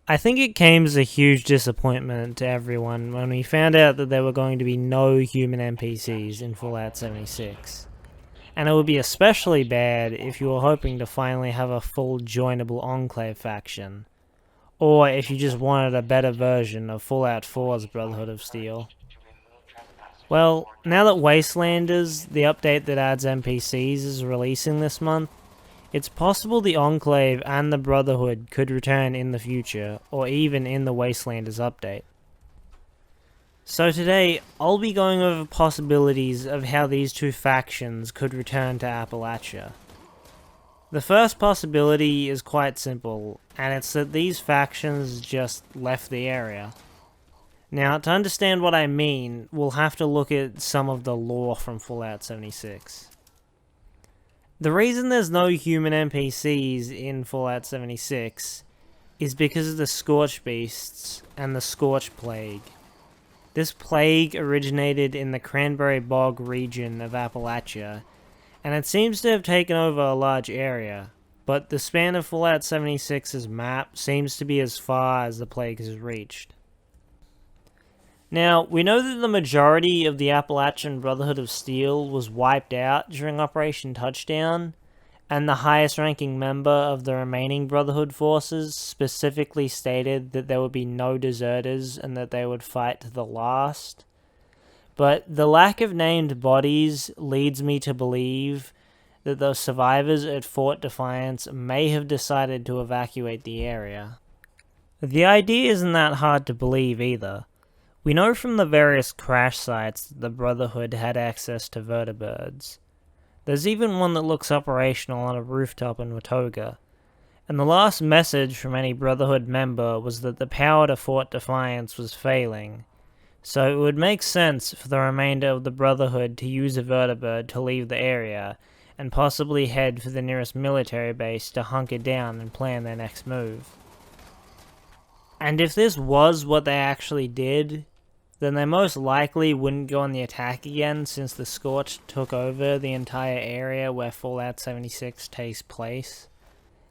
I think it came as a huge disappointment to everyone when we found out that there were going to be no human NPCs in Fallout 76. And it would be especially bad if you were hoping to finally have a full joinable Enclave faction, or if you just wanted a better version of Fallout 4's Brotherhood of Steel. Well, now that Wastelanders, the update that adds NPCs, is releasing this month, it's possible the Enclave and the Brotherhood could return in the future, or even in the Wastelanders update. So today, I'll be going over possibilities of how these two factions could return to Appalachia. The first possibility is quite simple, and it's that these factions just left the area. Now, to understand what I mean, we'll have to look at some of the lore from Fallout 76. The reason there's no human NPCs in Fallout 76 is because of the Scorch Beasts and the Scorch Plague. This plague originated in the Cranberry Bog region of Appalachia, and it seems to have taken over a large area, but the span of Fallout 76's map seems to be as far as the plague has reached. Now, we know that the majority of the Appalachian Brotherhood of Steel was wiped out during Operation Touchdown, and the highest ranking member of the remaining Brotherhood forces specifically stated that there would be no deserters and that they would fight to the last. But the lack of named bodies leads me to believe that the survivors at Fort Defiance may have decided to evacuate the area. The idea isn't that hard to believe either. We know from the various crash sites that the Brotherhood had access to vertibirds. There's even one that looks operational on a rooftop in Watoga, and the last message from any Brotherhood member was that the power to Fort Defiance was failing, so it would make sense for the remainder of the Brotherhood to use a vertibird to leave the area, and possibly head for the nearest military base to hunker down and plan their next move. And if this was what they actually did, then they most likely wouldn't go on the attack again since the Scorch took over the entire area where Fallout 76 takes place.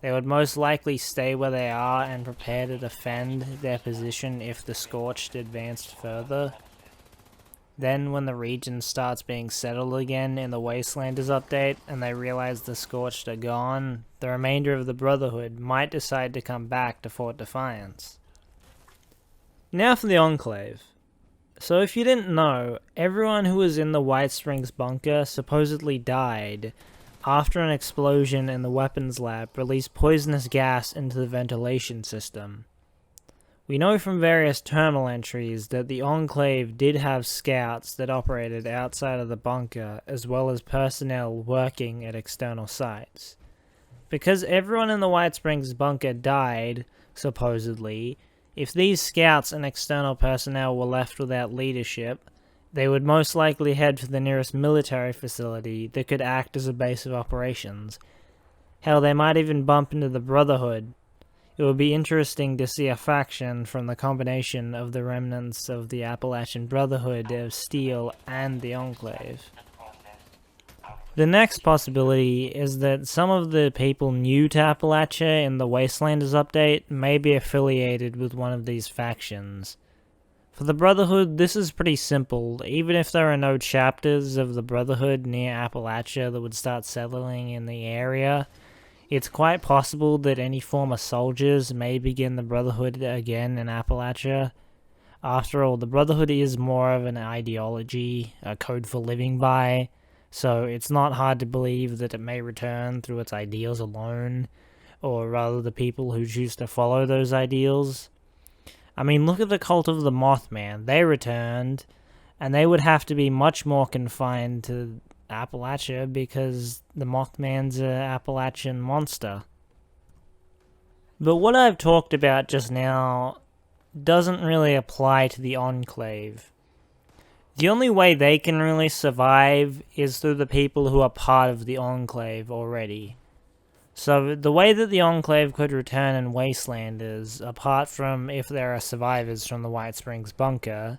They would most likely stay where they are and prepare to defend their position if the Scorched advanced further. Then when the region starts being settled again in the Wastelanders update and they realize the Scorched are gone, the remainder of the Brotherhood might decide to come back to Fort Defiance. Now for the Enclave. So if you didn't know, everyone who was in the White Springs bunker supposedly died after an explosion in the weapons lab released poisonous gas into the ventilation system. We know from various terminal entries that the Enclave did have scouts that operated outside of the bunker as well as personnel working at external sites. Because everyone in the White Springs bunker died, supposedly, if these scouts and external personnel were left without leadership, they would most likely head for the nearest military facility that could act as a base of operations. Hell, they might even bump into the Brotherhood. It would be interesting to see a faction from the combination of the remnants of the Appalachian Brotherhood of Steel and the Enclave. The next possibility is that some of the people new to Appalachia in the Wastelanders update may be affiliated with one of these factions. For the Brotherhood, this is pretty simple. Even if there are no chapters of the Brotherhood near Appalachia that would start settling in the area, it's quite possible that any former soldiers may begin the Brotherhood again in Appalachia. After all, the Brotherhood is more of an ideology, a code for living by, so it's not hard to believe that it may return through its ideals alone, or rather the people who choose to follow those ideals. I mean, look at the cult of the Mothman. They returned, and they would have to be much more confined to Appalachia because the Mothman's an Appalachian monster. But what I've talked about just now doesn't really apply to the Enclave. The only way they can really survive is through the people who are part of the Enclave already. So the way that the Enclave could return in Wastelanders, apart from if there are survivors from the White Springs bunker,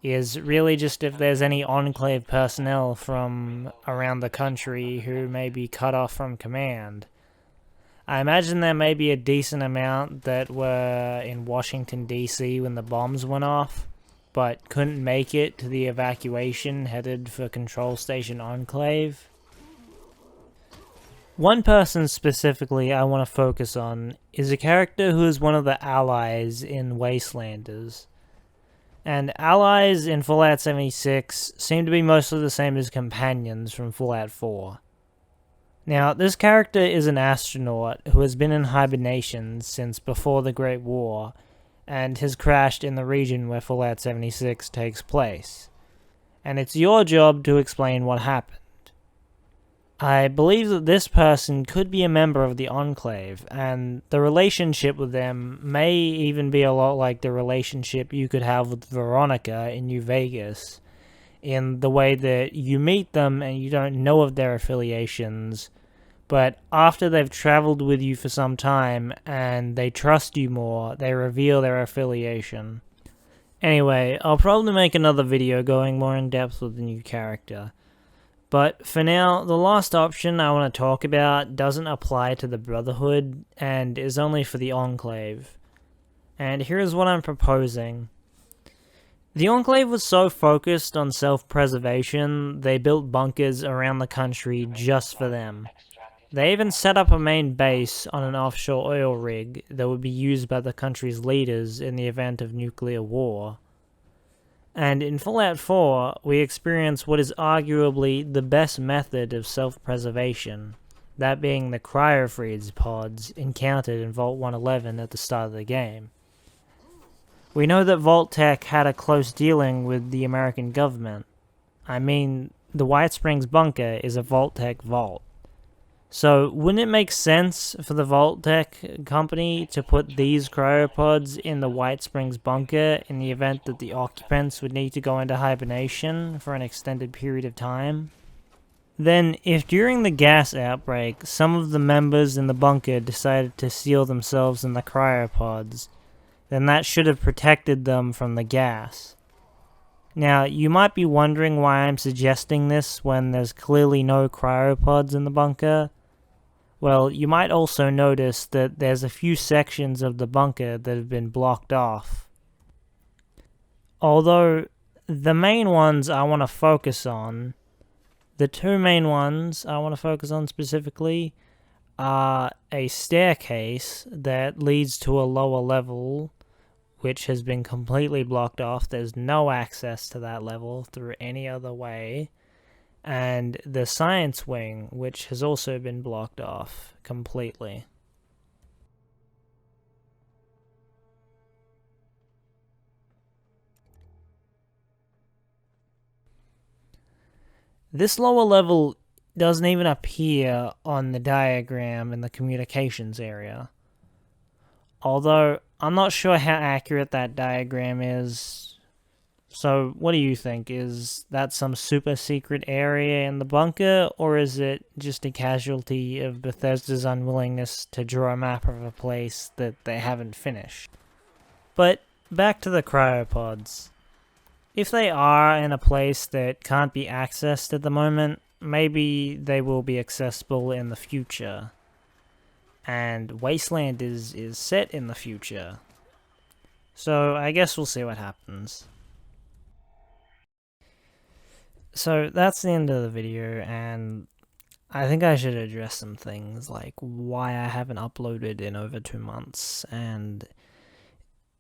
is really just if there's any Enclave personnel from around the country who may be cut off from command. I imagine there may be a decent amount that were in Washington, D.C. when the bombs went off, but couldn't make it to the evacuation headed for Control Station Enclave. One person specifically I want to focus on is a character who is one of the allies in Wastelanders. And allies in Fallout 76 seem to be mostly the same as companions from Fallout 4. Now, this character is an astronaut who has been in hibernation since before the Great War, and has crashed in the region where Fallout 76 takes place. And it's your job to explain what happened. I believe that this person could be a member of the Enclave, and the relationship with them may even be a lot like the relationship you could have with Veronica in New Vegas, in the way that you meet them and you don't know of their affiliations, but after they've traveled with you for some time and they trust you more, they reveal their affiliation. Anyway, I'll probably make another video going more in depth with the new character. But for now, the last option I want to talk about doesn't apply to the Brotherhood and is only for the Enclave. And here's what I'm proposing. The Enclave was so focused on self-preservation, they built bunkers around the country just for them. They even set up a main base on an offshore oil rig that would be used by the country's leaders in the event of nuclear war. And in Fallout 4, we experience what is arguably the best method of self-preservation, that being the Cryo-pods encountered in Vault 111 at the start of the game. We know that Vault Tech had a close dealing with the American government. I mean, the White Springs bunker is a Vault Tech vault. So, wouldn't it make sense for the Vault Tech company to put these cryopods in the White Springs bunker in the event that the occupants would need to go into hibernation for an extended period of time? Then, if during the gas outbreak, some of the members in the bunker decided to seal themselves in the cryopods, then that should have protected them from the gas. Now, you might be wondering why I'm suggesting this when there's clearly no cryopods in the bunker. Well, you might also notice that there's a few sections of the bunker that have been blocked off. Although, the main ones I want to focus on, the two main ones I want to focus on specifically, are a staircase that leads to a lower level, which has been completely blocked off. There's no access to that level through any other way. And the science wing, which has also been blocked off completely. This lower level doesn't even appear on the diagram in the communications area. Although, I'm not sure how accurate that diagram is. So, what do you think? Is that some super secret area in the bunker, or is it just a casualty of Bethesda's unwillingness to draw a map of a place that they haven't finished? But, back to the cryopods. If they are in a place that can't be accessed at the moment, maybe they will be accessible in the future. And Wasteland is set in the future. So, I guess we'll see what happens. So that's the end of the video, and I think I should address some things like why I haven't uploaded in over 2 months, and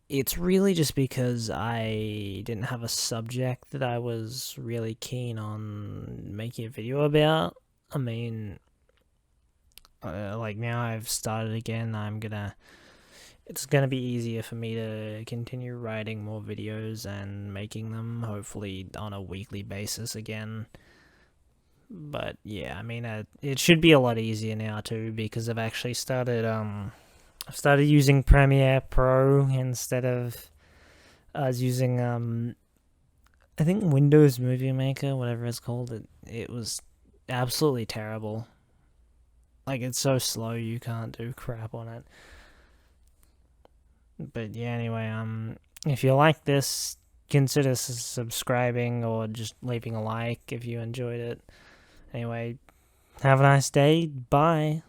it's really just because I didn't have a subject that I was really keen on making a video about. I mean, like now I've started again, it's gonna be easier for me to continue writing more videos and making them, hopefully on a weekly basis again. But yeah, I mean, it should be a lot easier now too, because I've actually started using Premiere Pro instead of I was using I think Windows Movie Maker, whatever it's called. It was absolutely terrible. Like, it's so slow you can't do crap on it. But yeah, anyway, if you like this, consider subscribing or just leaving a like if you enjoyed it. Anyway, have a nice day. Bye.